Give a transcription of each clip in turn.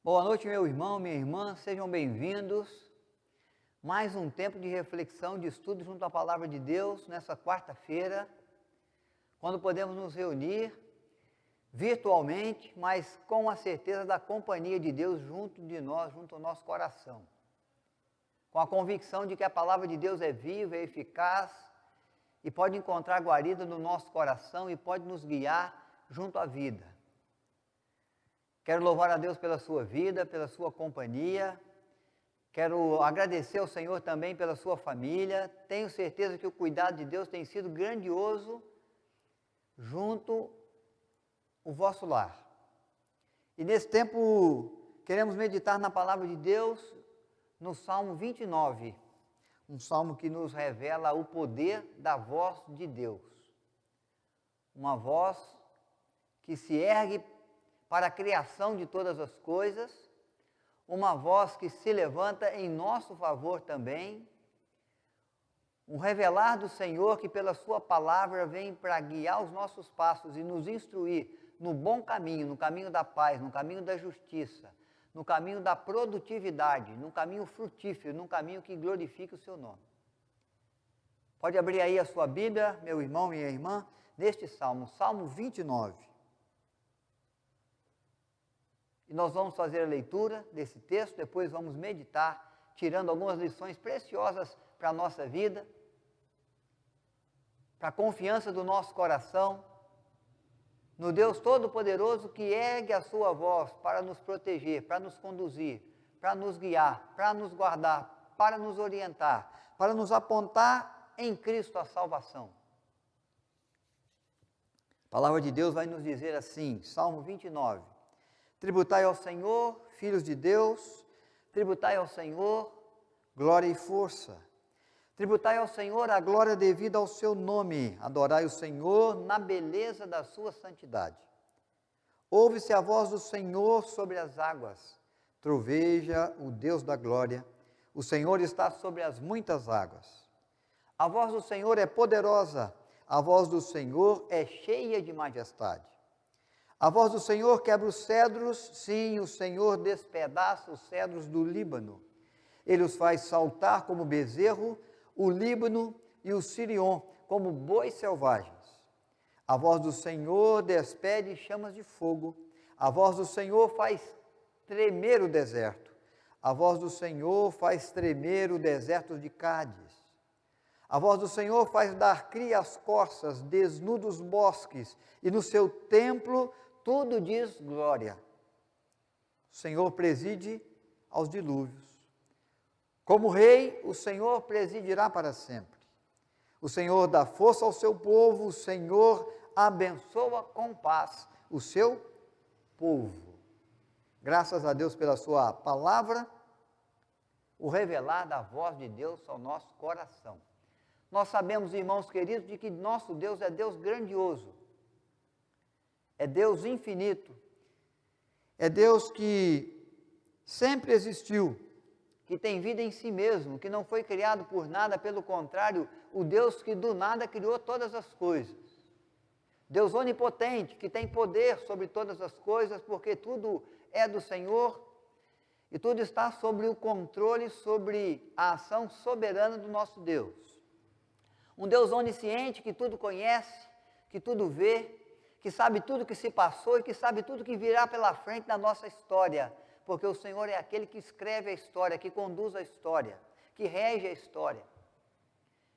Boa noite, meu irmão, minha irmã, sejam bem-vindos. Mais um tempo de reflexão, de estudo junto à Palavra de Deus, nessa quarta-feira, quando podemos nos reunir virtualmente, mas com a certeza da companhia de Deus junto de nós, junto ao nosso coração. Com a convicção de que a Palavra de Deus é viva, é eficaz e pode encontrar guarida no nosso coração e pode nos guiar junto à vida. Quero louvar a Deus pela sua vida, pela sua companhia. Quero agradecer ao Senhor também pela sua família. Tenho certeza que o cuidado de Deus tem sido grandioso junto ao vosso lar. E nesse tempo queremos meditar na palavra de Deus no Salmo 29, um salmo que nos revela o poder da voz de Deus. Uma voz que se ergue para a criação de todas as coisas, uma voz que se levanta em nosso favor também, um revelar do Senhor que pela sua palavra vem para guiar os nossos passos e nos instruir no bom caminho, no caminho da paz, no caminho da justiça, no caminho da produtividade, no caminho frutífero, no caminho que glorifique o seu nome. Pode abrir aí a sua Bíblia, meu irmão, minha irmã, neste salmo, Salmo 29. E nós vamos fazer a leitura desse texto, depois vamos meditar, tirando algumas lições preciosas para a nossa vida, para a confiança do nosso coração, no Deus Todo-Poderoso que ergue a sua voz para nos proteger, para nos conduzir, para nos guiar, para nos guardar, para nos orientar, para nos apontar em Cristo a salvação. A palavra de Deus vai nos dizer assim, Salmo 29. Tributai ao Senhor, filhos de Deus, tributai ao Senhor glória e força. Tributai ao Senhor a glória devida ao seu nome. Adorai o Senhor na beleza da sua santidade. Ouve-se a voz do Senhor sobre as águas. Troveja o Deus da glória. O Senhor está sobre as muitas águas. A voz do Senhor é poderosa. A voz do Senhor é cheia de majestade. A voz do Senhor quebra os cedros, sim, o Senhor despedaça os cedros do Líbano. Ele os faz saltar como bezerro, o Líbano e o Sirion, como bois selvagens. A voz do Senhor despede chamas de fogo. A voz do Senhor faz tremer o deserto. A voz do Senhor faz tremer o deserto de Cádiz. A voz do Senhor faz dar cria às corças, desnuda os bosques, e no seu templo tudo diz glória. O Senhor preside aos dilúvios. Como rei, o Senhor presidirá para sempre. O Senhor dá força ao seu povo, o Senhor abençoa com paz o seu povo. Graças a Deus pela sua palavra, o revelar da voz de Deus ao nosso coração. Nós sabemos, irmãos queridos, de que nosso Deus é Deus grandioso. É Deus infinito, é Deus que sempre existiu, que tem vida em si mesmo, que não foi criado por nada, pelo contrário, o Deus que do nada criou todas as coisas. Deus onipotente, que tem poder sobre todas as coisas, porque tudo é do Senhor e tudo está sobre o controle, sobre a ação soberana do nosso Deus. Um Deus onisciente que tudo conhece, que tudo vê, que sabe tudo que se passou e que sabe tudo que virá pela frente na nossa história, porque o Senhor é aquele que escreve a história, que conduz a história, que rege a história.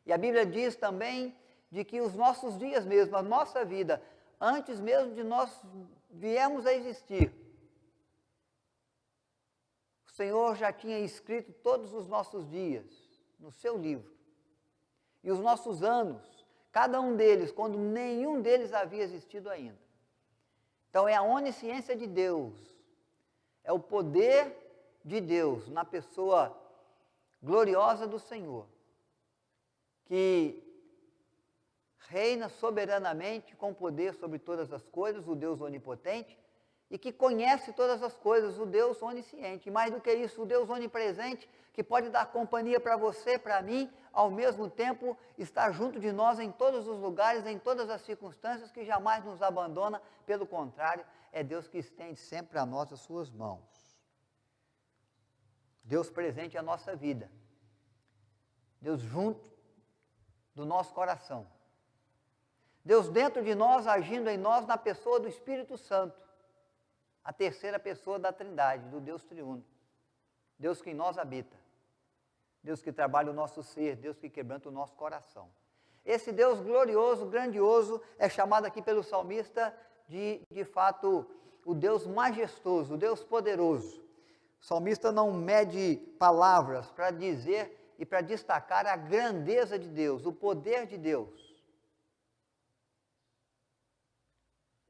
E a Bíblia diz também de que os nossos dias mesmo, a nossa vida, antes mesmo de nós viemos a existir, o Senhor já tinha escrito todos os nossos dias no seu livro. E os nossos anos, cada um deles, quando nenhum deles havia existido ainda. Então é a onisciência de Deus, é o poder de Deus na pessoa gloriosa do Senhor, que reina soberanamente com poder sobre todas as coisas, o Deus onipotente, e que conhece todas as coisas, o Deus onisciente. E mais do que isso, o Deus onipresente, que pode dar companhia para você, para mim, ao mesmo tempo estar junto de nós em todos os lugares, em todas as circunstâncias, que jamais nos abandona, pelo contrário, é Deus que estende sempre a nós as suas mãos. Deus presente em nossa vida, Deus junto do nosso coração, Deus dentro de nós, agindo em nós na pessoa do Espírito Santo, a terceira pessoa da Trindade, do Deus triuno, Deus que em nós habita, Deus que trabalha o nosso ser, Deus que quebranta o nosso coração. Esse Deus glorioso, grandioso, é chamado aqui pelo salmista de fato, o Deus majestoso, o Deus poderoso. O salmista não mede palavras para dizer e para destacar a grandeza de Deus, o poder de Deus.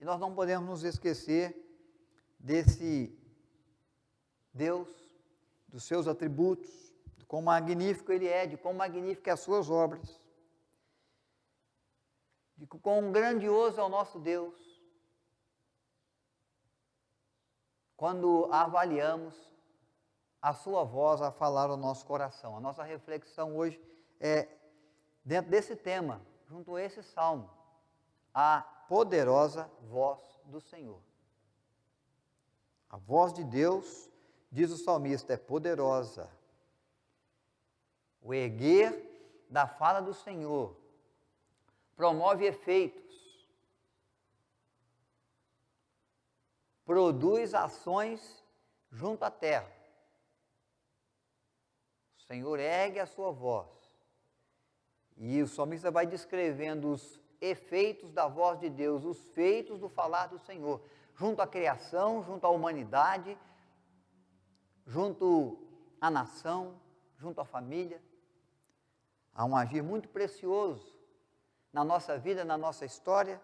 E nós não podemos nos esquecer desse Deus, dos seus atributos, de quão magnífico Ele é, de quão magníficas as suas obras, de quão grandioso é o nosso Deus, quando avaliamos a sua voz a falar ao nosso coração. A nossa reflexão hoje é dentro desse tema, junto a esse salmo, a poderosa voz do Senhor. A voz de Deus, diz o salmista, é poderosa. O erguer da fala do Senhor promove efeitos, produz ações junto à terra. O Senhor ergue a sua voz. E o salmista vai descrevendo os efeitos da voz de Deus, os feitos do falar do Senhor, junto à criação, junto à humanidade, junto à nação, junto à família. Há um agir muito precioso na nossa vida, na nossa história,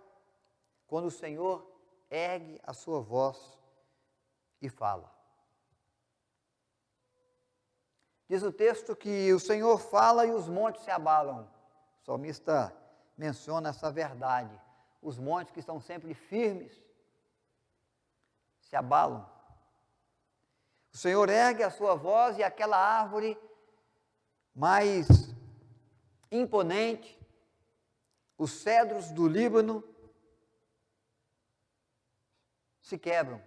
quando o Senhor ergue a sua voz e fala. Diz o texto que o Senhor fala e os montes se abalam. O salmista menciona essa verdade. Os montes que estão sempre firmes se abalam. O Senhor ergue a sua voz e aquela árvore mais imponente, os cedros do Líbano, se quebram,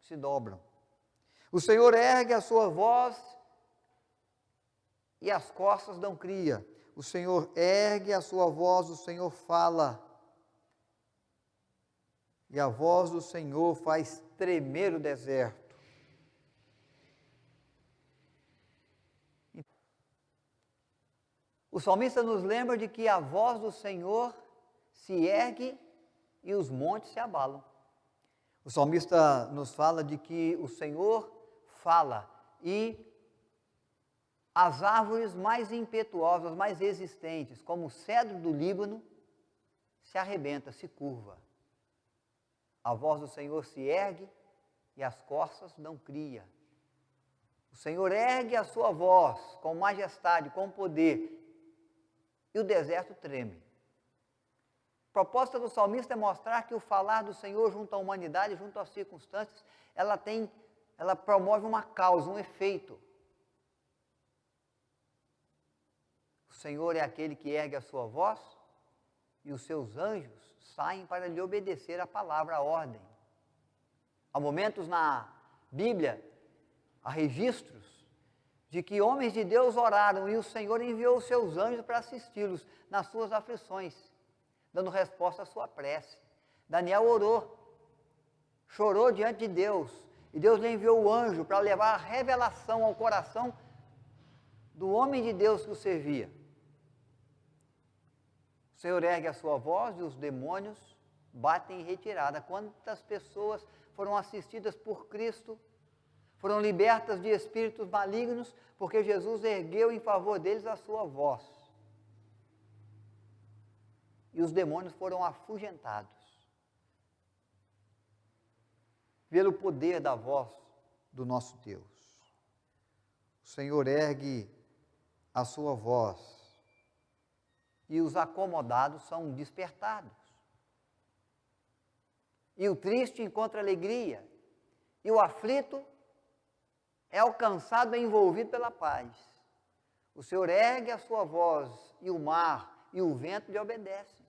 se dobram. O Senhor ergue a sua voz e as costas dão cria. O Senhor ergue a sua voz, o Senhor fala. E a voz do Senhor faz tremer o deserto. O salmista nos lembra de que a voz do Senhor se ergue e os montes se abalam. O salmista nos fala de que o Senhor fala e as árvores mais impetuosas, mais resistentes, como o cedro do Líbano, se arrebenta, se curva. A voz do Senhor se ergue e as costas dão cria. O Senhor ergue a sua voz com majestade, com poder, e o deserto treme. A proposta do salmista é mostrar que o falar do Senhor junto à humanidade, junto às circunstâncias, ela promove uma causa, um efeito. O Senhor é aquele que ergue a sua voz e os seus anjos saem para lhe obedecer a palavra, a ordem. Há momentos na Bíblia, há registros de que homens de Deus oraram e o Senhor enviou os seus anjos para assisti-los nas suas aflições, dando resposta à sua prece. Daniel orou, chorou diante de Deus, e Deus lhe enviou o anjo para levar a revelação ao coração do homem de Deus que o servia. O Senhor ergue a sua voz e os demônios batem em retirada. Quantas pessoas foram assistidas por Cristo, foram libertas de espíritos malignos, porque Jesus ergueu em favor deles a sua voz. E os demônios foram afugentados pelo poder da voz do nosso Deus. O Senhor ergue a sua voz e os acomodados são despertados. E o triste encontra alegria, e o aflito é alcançado e envolvido pela paz. O Senhor ergue a sua voz e o mar e o vento lhe obedecem.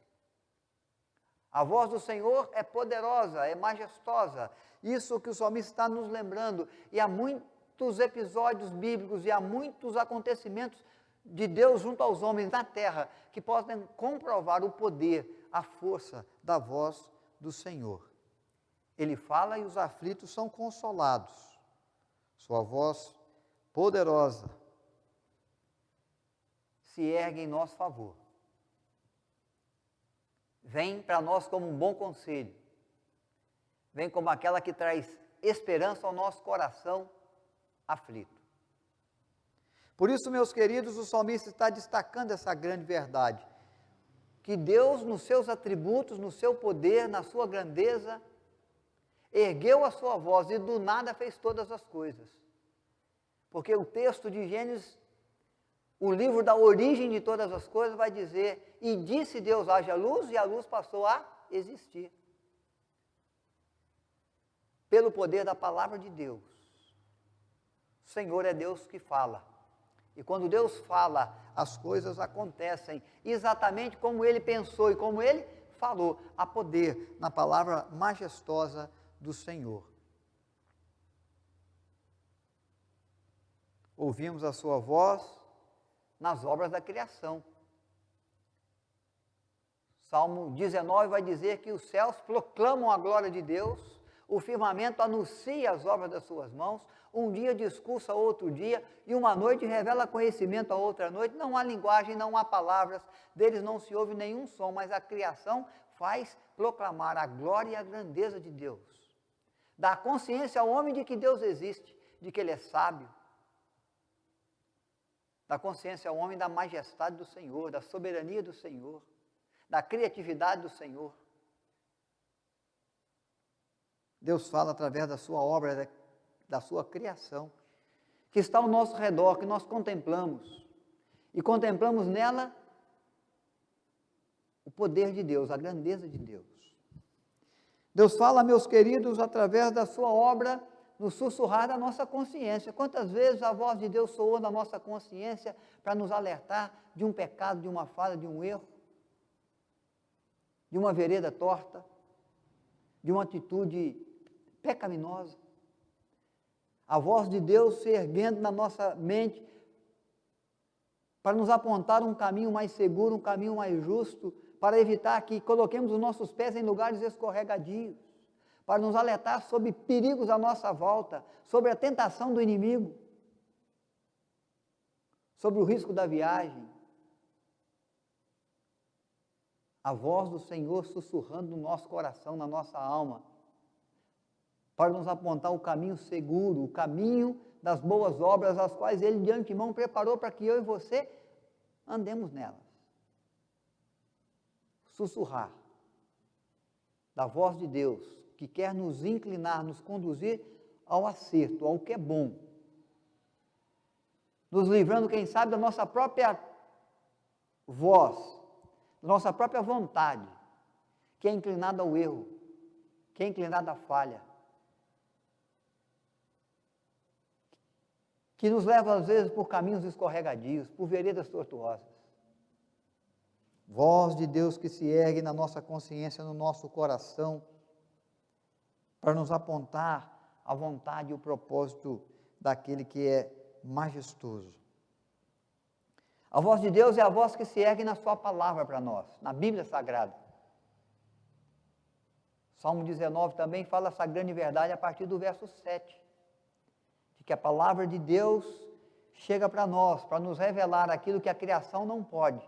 A voz do Senhor é poderosa, é majestosa. Isso que o salmista está nos lembrando. E há muito muitos episódios bíblicos e há muitos acontecimentos de Deus junto aos homens na terra que podem comprovar o poder, a força da voz do Senhor. Ele fala e os aflitos são consolados. Sua voz poderosa se ergue em nosso favor. Vem para nós como um bom conselho. Vem como aquela que traz esperança ao nosso coração aflito. Por isso, meus queridos, o salmista está destacando essa grande verdade, que Deus, nos seus atributos, no seu poder, na sua grandeza, ergueu a sua voz e do nada fez todas as coisas. Porque o texto de Gênesis, o livro da origem de todas as coisas, vai dizer: e disse Deus, haja luz, e a luz passou a existir. Pelo poder da palavra de Deus. O Senhor é Deus que fala. E quando Deus fala, as coisas acontecem exatamente como Ele pensou e como Ele falou. Há poder na palavra majestosa do Senhor. Ouvimos a sua voz nas obras da criação. Salmo 19 vai dizer que os céus proclamam a glória de Deus, o firmamento anuncia as obras das suas mãos, um dia discursa outro dia, e uma noite revela conhecimento a outra noite. Não há linguagem, não há palavras, deles não se ouve nenhum som, mas a criação faz proclamar a glória e a grandeza de Deus. Dá consciência ao homem de que Deus existe, de que Ele é sábio. Dá consciência ao homem da majestade do Senhor, da soberania do Senhor, da criatividade do Senhor. Deus fala através da sua obra, da sua criação, que está ao nosso redor, que nós contemplamos, e contemplamos nela o poder de Deus, a grandeza de Deus. Deus fala, meus queridos, através da sua obra, no sussurrar da nossa consciência. Quantas vezes a voz de Deus soou na nossa consciência para nos alertar de um pecado, de uma falha, de um erro, de uma vereda torta, de uma atitude pecaminosa. A voz de Deus se erguendo na nossa mente para nos apontar um caminho mais seguro, um caminho mais justo, para evitar que coloquemos os nossos pés em lugares escorregadios, para nos alertar sobre perigos à nossa volta, sobre a tentação do inimigo, sobre o risco da viagem. A voz do Senhor sussurrando no nosso coração, na nossa alma, para nos apontar o caminho seguro, o caminho das boas obras, as quais Ele de antemão preparou para que eu e você andemos nelas. Sussurrar da voz de Deus, que quer nos inclinar, nos conduzir ao acerto, ao que é bom, nos livrando, quem sabe, da nossa própria voz, da nossa própria vontade, que é inclinada ao erro, que é inclinada à falha, que nos leva às vezes por caminhos escorregadios, por veredas tortuosas. Voz de Deus que se ergue na nossa consciência, no nosso coração, para nos apontar a vontade e o propósito daquele que é majestoso. A voz de Deus é a voz que se ergue na sua palavra para nós, na Bíblia Sagrada. Salmo 19 também fala essa grande verdade a partir do verso 7, de que a palavra de Deus chega para nós, para nos revelar aquilo que a criação não pode.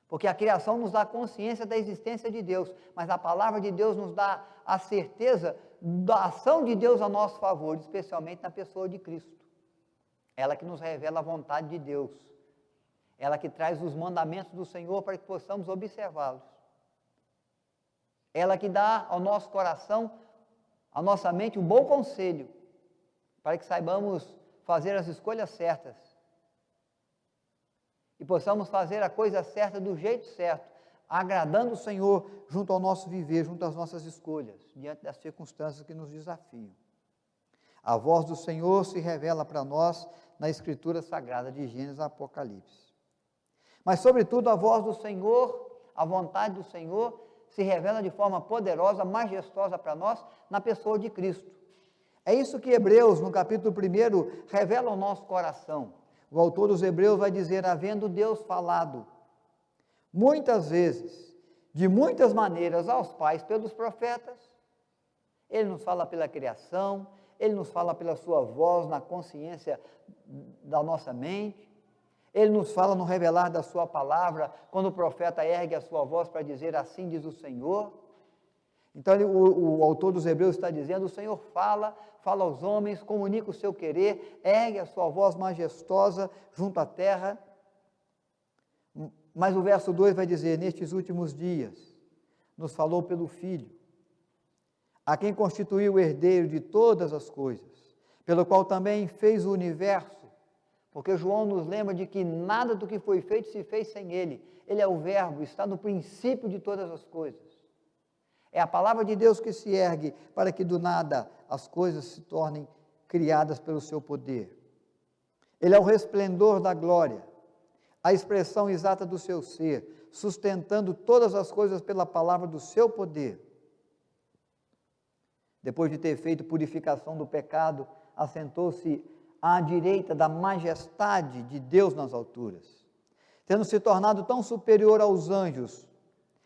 Porque a criação nos dá consciência da existência de Deus, mas a palavra de Deus nos dá a certeza da ação de Deus a nosso favor, especialmente na pessoa de Cristo. Ela que nos revela a vontade de Deus. Ela que traz os mandamentos do Senhor para que possamos observá-los. Ela que dá ao nosso coração, à nossa mente, um bom conselho, para que saibamos fazer as escolhas certas. E possamos fazer a coisa certa do jeito certo, agradando o Senhor junto ao nosso viver, junto às nossas escolhas, diante das circunstâncias que nos desafiam. A voz do Senhor se revela para nós na Escritura Sagrada de Gênesis e Apocalipse. Mas, sobretudo, a voz do Senhor, a vontade do Senhor, se revela de forma poderosa, majestosa para nós, na pessoa de Cristo. É isso que Hebreus, no capítulo 1, revela ao nosso coração. O autor dos Hebreus vai dizer: havendo Deus falado muitas vezes, de muitas maneiras aos pais pelos profetas, Ele nos fala pela criação, Ele nos fala pela sua voz na consciência da nossa mente, Ele nos fala no revelar da sua palavra, quando o profeta ergue a sua voz para dizer: assim diz o Senhor. Então o autor dos Hebreus está dizendo: o Senhor fala aos homens, comunica o seu querer, ergue a sua voz majestosa junto à terra. Mas o verso 2 vai dizer: nestes últimos dias, nos falou pelo Filho, a quem constituiu o herdeiro de todas as coisas, pelo qual também fez o universo, porque João nos lembra de que nada do que foi feito se fez sem Ele. Ele é o Verbo, está no princípio de todas as coisas. É a palavra de Deus que se ergue para que do nada as coisas se tornem criadas pelo seu poder. Ele é o resplendor da glória, a expressão exata do seu ser, sustentando todas as coisas pela palavra do seu poder. Depois de ter feito purificação do pecado, assentou-se à direita da majestade de Deus nas alturas, tendo se tornado tão superior aos anjos,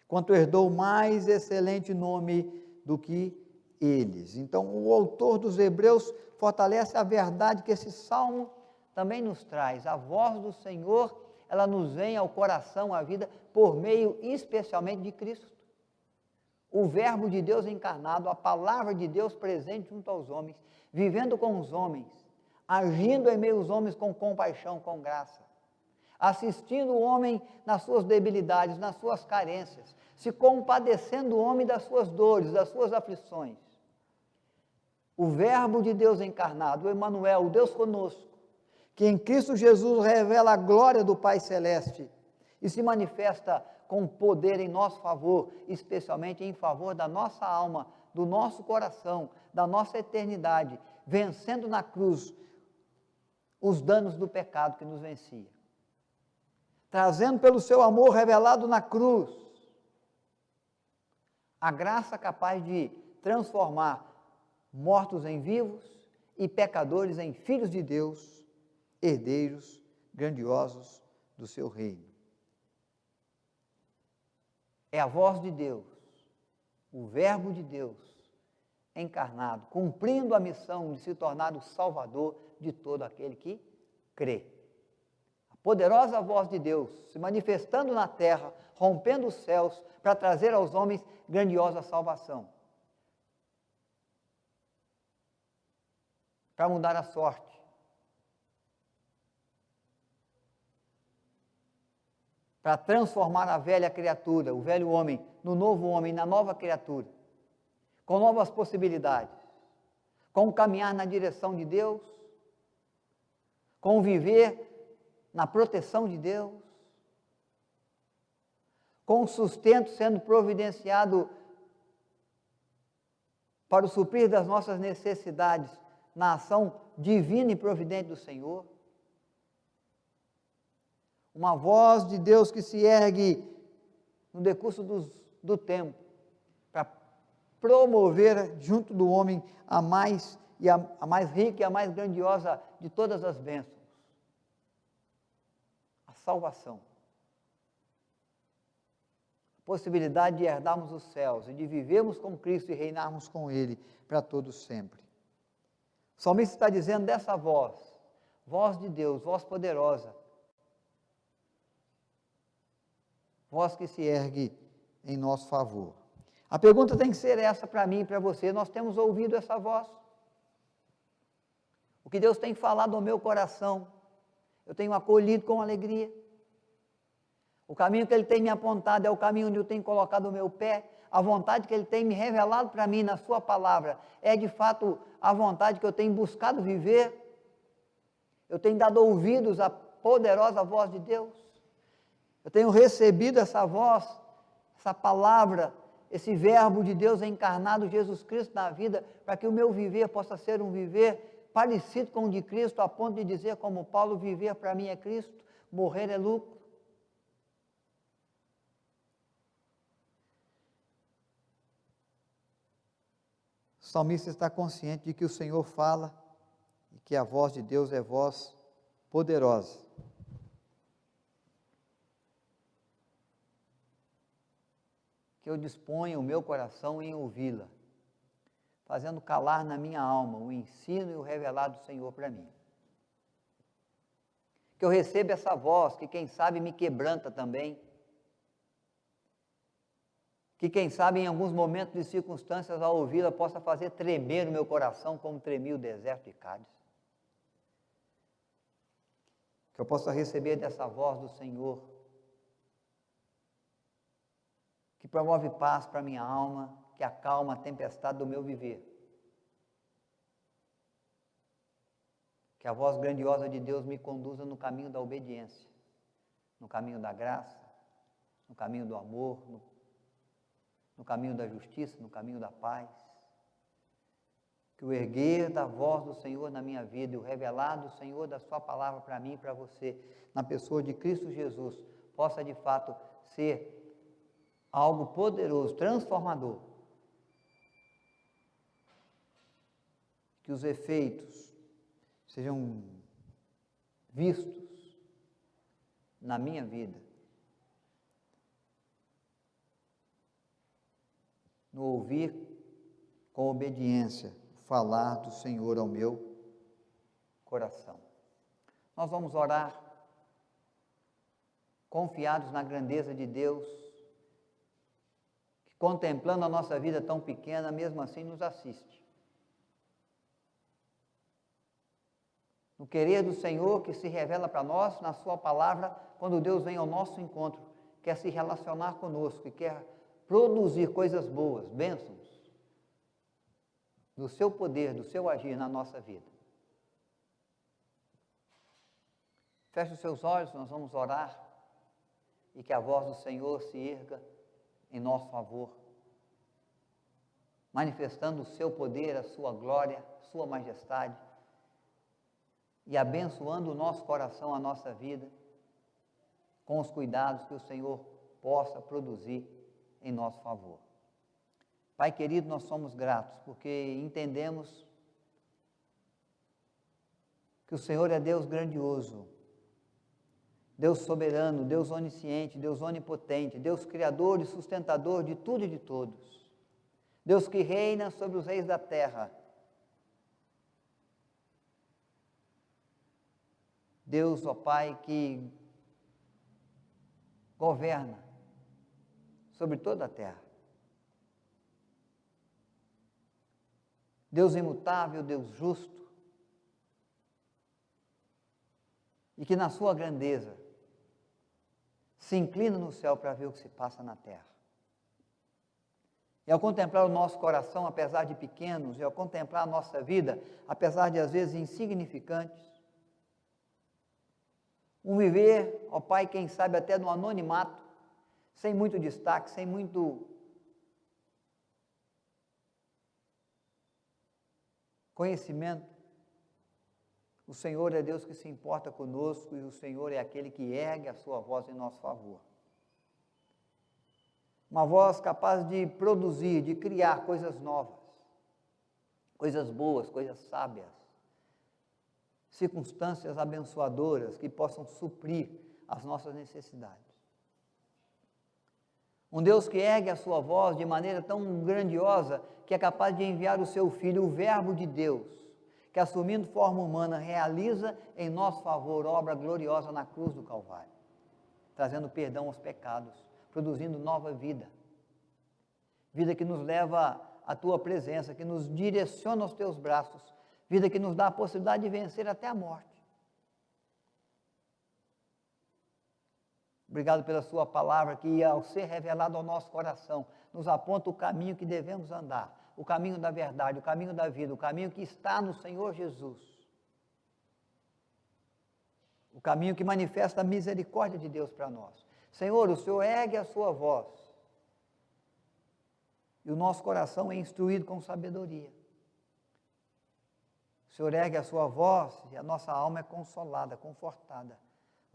quanto herdou mais excelente nome do que eles. Então, o autor dos Hebreus fortalece a verdade que esse salmo também nos traz. A voz do Senhor, ela nos vem ao coração, à vida, por meio especialmente de Cristo. O Verbo de Deus encarnado, a palavra de Deus presente junto aos homens, vivendo com os homens, agindo em meio aos homens com compaixão, com graça, assistindo o homem nas suas debilidades, nas suas carências, se compadecendo o homem das suas dores, das suas aflições. O Verbo de Deus encarnado, o Emanuel, o Deus conosco, que em Cristo Jesus revela a glória do Pai Celeste e se manifesta com poder em nosso favor, especialmente em favor da nossa alma, do nosso coração, da nossa eternidade, vencendo na cruz os danos do pecado que nos vencia, trazendo pelo seu amor revelado na cruz a graça capaz de transformar mortos em vivos e pecadores em filhos de Deus, herdeiros grandiosos do seu reino. É a voz de Deus, o Verbo de Deus encarnado, cumprindo a missão de se tornar o Salvador de todo aquele que crê. A poderosa voz de Deus se manifestando na terra, rompendo os céus, para trazer aos homens grandiosa salvação, para mudar a sorte, para transformar a velha criatura, o velho homem, no novo homem, na nova criatura, com novas possibilidades, com caminhar na direção de Deus, com viver na proteção de Deus, com o sustento sendo providenciado para o suprir das nossas necessidades na ação divina e providente do Senhor. Uma voz de Deus que se ergue no decurso do tempo, para promover junto do homem a mais rica e a mais grandiosa de todas as bênçãos, a salvação. A possibilidade de herdarmos os céus e de vivermos com Cristo e reinarmos com Ele para todos sempre. O salmista está dizendo dessa voz, voz de Deus, voz poderosa, voz que se ergue em nosso favor. A pergunta tem que ser essa para mim e para você: nós temos ouvido essa voz? O que Deus tem falado ao meu coração, eu tenho acolhido com alegria? O caminho que Ele tem me apontado é o caminho onde eu tenho colocado o meu pé? A vontade que Ele tem me revelado para mim na sua palavra é de fato a vontade que eu tenho buscado viver? Eu tenho dado ouvidos à poderosa voz de Deus? Eu tenho recebido essa voz, essa palavra, esse Verbo de Deus encarnado, Jesus Cristo, na vida, para que o meu viver possa ser um viver parecido com o de Cristo, a ponto de dizer como Paulo: viver para mim é Cristo, morrer é lucro. O salmista está consciente de que o Senhor fala e que a voz de Deus é voz poderosa. Que eu disponha o meu coração em ouvi-la, fazendo calar na minha alma o ensino e o revelado do Senhor para mim. Que eu receba essa voz, que quem sabe me quebranta também, que quem sabe em alguns momentos de circunstâncias ao ouvi-la possa fazer tremer o meu coração como tremia o deserto de Cádiz. Que eu possa receber dessa voz do Senhor, que promove paz para a minha alma, que acalma a tempestade do meu viver. Que a voz grandiosa de Deus me conduza no caminho da obediência, no caminho da graça, no caminho do amor, no caminho da justiça, no caminho da paz. Que o erguer da voz do Senhor na minha vida e o revelar do Senhor da sua palavra para mim e para você, na pessoa de Cristo Jesus, possa de fato ser algo poderoso, transformador. Que os efeitos sejam vistos na minha vida, no ouvir com obediência, falar do Senhor ao meu coração. Nós vamos orar confiados na grandeza de Deus, que contemplando a nossa vida tão pequena, mesmo assim nos assiste. No querer do Senhor que se revela para nós na sua palavra, quando Deus vem ao nosso encontro, quer se relacionar conosco e quer produzir coisas boas, bênçãos, do seu poder, do seu agir na nossa vida. Feche os seus olhos, nós vamos orar e que a voz do Senhor se erga em nosso favor, manifestando o seu poder, a sua glória, a sua majestade e abençoando o nosso coração, a nossa vida, com os cuidados que o Senhor possa produzir em nosso favor. Pai querido, nós somos gratos porque entendemos que o Senhor é Deus grandioso, Deus soberano, Deus onisciente, Deus onipotente, Deus criador e sustentador de tudo e de todos, Deus que reina sobre os reis da terra, Deus, ó Pai, que governa sobre toda a terra. Deus imutável, Deus justo, e que na sua grandeza se inclina no céu para ver o que se passa na terra. E ao contemplar o nosso coração, apesar de pequenos, e ao contemplar a nossa vida, apesar de às vezes insignificantes, um viver, ó Pai, quem sabe até no anonimato, sem muito destaque, sem muito conhecimento, o Senhor é Deus que se importa conosco e o Senhor é aquele que ergue a sua voz em nosso favor. Uma voz capaz de produzir, de criar coisas novas, coisas boas, coisas sábias, circunstâncias abençoadoras que possam suprir as nossas necessidades. Um Deus que ergue a sua voz de maneira tão grandiosa que é capaz de enviar o seu Filho, o Verbo de Deus, que assumindo forma humana realiza em nosso favor obra gloriosa na cruz do Calvário, trazendo perdão aos pecados, produzindo nova vida, vida que nos leva à tua presença, que nos direciona aos teus braços, vida que nos dá a possibilidade de vencer até a morte. Obrigado pela sua palavra que, ao ser revelado ao nosso coração, nos aponta o caminho que devemos andar, o caminho da verdade, o caminho da vida, o caminho que está no Senhor Jesus. O caminho que manifesta a misericórdia de Deus para nós. Senhor, o Senhor ergue a sua voz e o nosso coração é instruído com sabedoria. O Senhor ergue a sua voz e a nossa alma é consolada, confortada.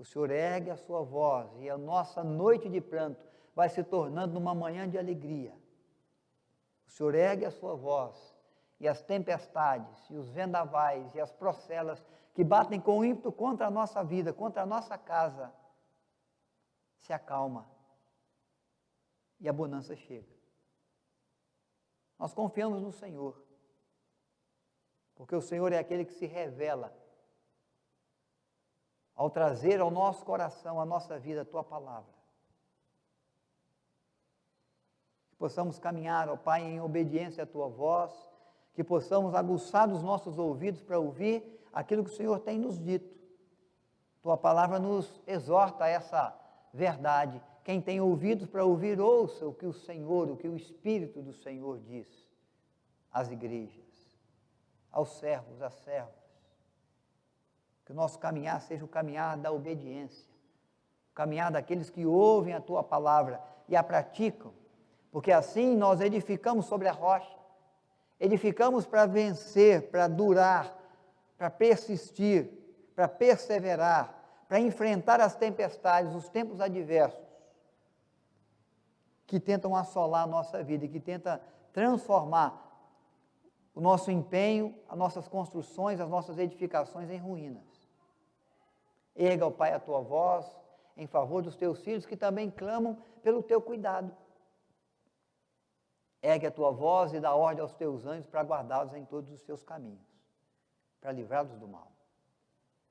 O Senhor ergue a sua voz e a nossa noite de pranto vai se tornando uma manhã de alegria. O Senhor ergue a sua voz e as tempestades, e os vendavais, e as procelas que batem com ímpeto contra a nossa vida, contra a nossa casa, se acalma e a bonança chega. Nós confiamos no Senhor, porque o Senhor é aquele que se revela ao trazer ao nosso coração, à nossa vida, a Tua palavra. Que possamos caminhar, ó Pai, em obediência à Tua voz, que possamos aguçar os nossos ouvidos para ouvir aquilo que o Senhor tem nos dito. Tua palavra nos exorta a essa verdade. Quem tem ouvidos para ouvir, ouça o que o Senhor, o que o Espírito do Senhor diz às igrejas, aos servos, às servas. Que o nosso caminhar seja o caminhar da obediência, o caminhar daqueles que ouvem a Tua palavra e a praticam, porque assim nós edificamos sobre a rocha, edificamos para vencer, para durar, para persistir, para perseverar, para enfrentar as tempestades, os tempos adversos, que tentam assolar a nossa vida e que tentam transformar o nosso empenho, as nossas construções, as nossas edificações em ruínas. Erga, ó Pai, a Tua voz em favor dos Teus filhos que também clamam pelo Teu cuidado. Ergue a Tua voz e dá ordem aos Teus anjos para guardá-los em todos os Teus caminhos, para livrá-los do mal.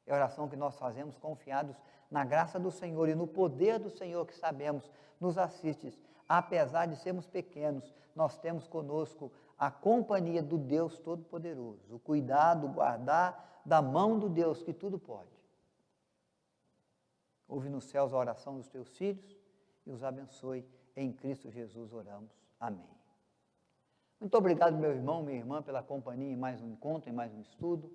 É a oração que nós fazemos confiados na graça do Senhor e no poder do Senhor que sabemos nos assiste. Apesar de sermos pequenos, nós temos conosco a companhia do Deus Todo-Poderoso, o cuidado, o guardar da mão do Deus que tudo pode. Ouve nos céus a oração dos Teus filhos e os abençoe. Em Cristo Jesus oramos. Amém. Muito obrigado, meu irmão, minha irmã, pela companhia em mais um encontro, em mais um estudo.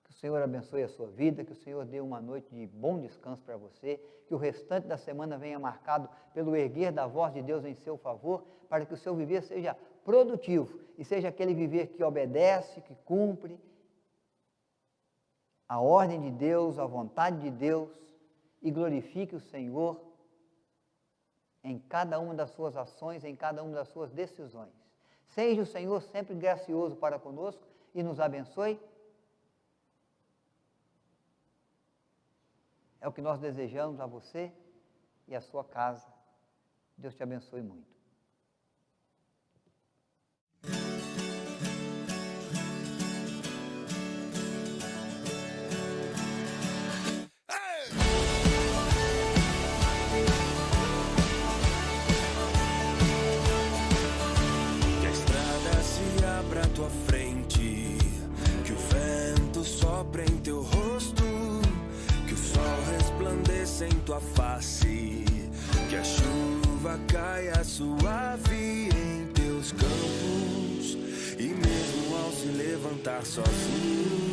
Que o Senhor abençoe a sua vida, que o Senhor dê uma noite de bom descanso para você, que o restante da semana venha marcado pelo erguer da voz de Deus em seu favor, para que o seu viver seja produtivo e seja aquele viver que obedece, que cumpre a ordem de Deus, a vontade de Deus e glorifique o Senhor em cada uma das suas ações, em cada uma das suas decisões. Seja o Senhor sempre gracioso para conosco e nos abençoe. É o que nós desejamos a você e a sua casa. Deus te abençoe muito. Que a estrada se abra à tua frente, que o vento sopre em teu rosto, que o sol resplandeça em tua face, que a chuva caia suave em teus campos, e mesmo ao se levantar sozinho,